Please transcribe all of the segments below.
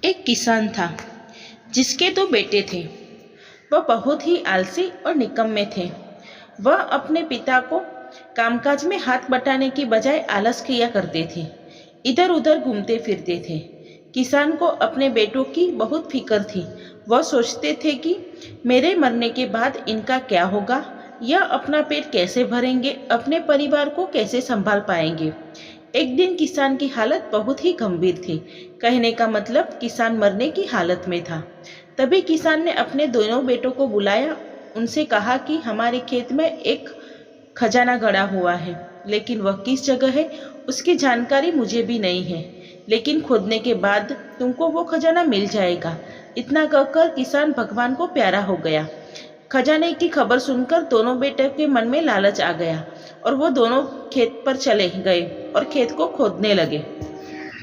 एक किसान था जिसके दो बेटे थे। वह बहुत ही आलसी और निकम्मे थे। वह अपने पिता को कामकाज में हाथ बटाने की बजाय आलस किया करते थे, इधर उधर घूमते फिरते थे। किसान को अपने बेटों की बहुत फिक्र थी। वह सोचते थे कि मेरे मरने के बाद इनका क्या होगा, यह अपना पेट कैसे भरेंगे, अपने परिवार को कैसे संभाल पाएंगे। एक दिन किसान की हालत बहुत ही गंभीर थी। कहने का मतलब किसान मरने की हालत में था। तभी किसान ने अपने दोनों बेटों को बुलाया। उनसे कहा कि हमारे खेत में एक खजाना गड़ा हुआ है, लेकिन वह किस जगह है उसकी जानकारी मुझे भी नहीं है, लेकिन खोदने के बाद तुमको वो खजाना मिल जाएगा। इतना कहकर किसान भगवान को प्यारा हो गया। खजाने की खबर सुनकर दोनों बेटे के मन में लालच आ गया और वो दोनों खेत पर चले गए और खेत को खोदने लगे।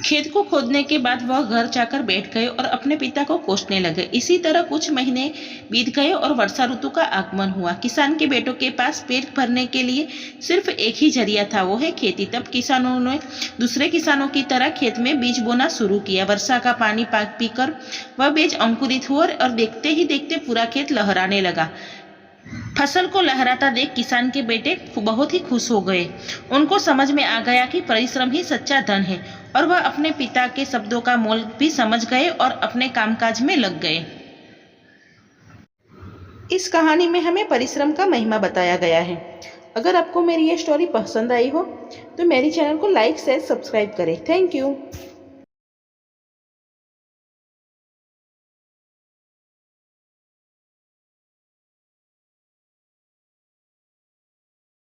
खेत को खोदने के बाद वह घर जाकर बैठ गए और अपने पिता को कोसने लगे। इसी तरह कुछ महीने बीत गए और वर्षा ऋतु का आगमन हुआ। किसान के बेटों के पास पेट भरने के लिए सिर्फ एक ही जरिया था, वो है खेती। तब किसानों ने दूसरे किसानों की तरह खेत में बीज बोना शुरू किया। वर्षा का पानी पीकर वह बीज अंकुरित हुआ और देखते ही देखते पूरा खेत लहराने लगा। फसल को लहराता देख किसान के बेटे बहुत ही खुश हो गए। उनको समझ में आ गया कि परिश्रम ही सच्चा धन है और वह अपने पिता के शब्दों का मोल भी समझ गए और अपने कामकाज में लग गए। इस कहानी में हमें परिश्रम का महिमा बताया गया है। अगर आपको मेरी ये स्टोरी पसंद आई हो तो मेरी चैनल को लाइक शेयर सब्सक्राइब करें। Thank you.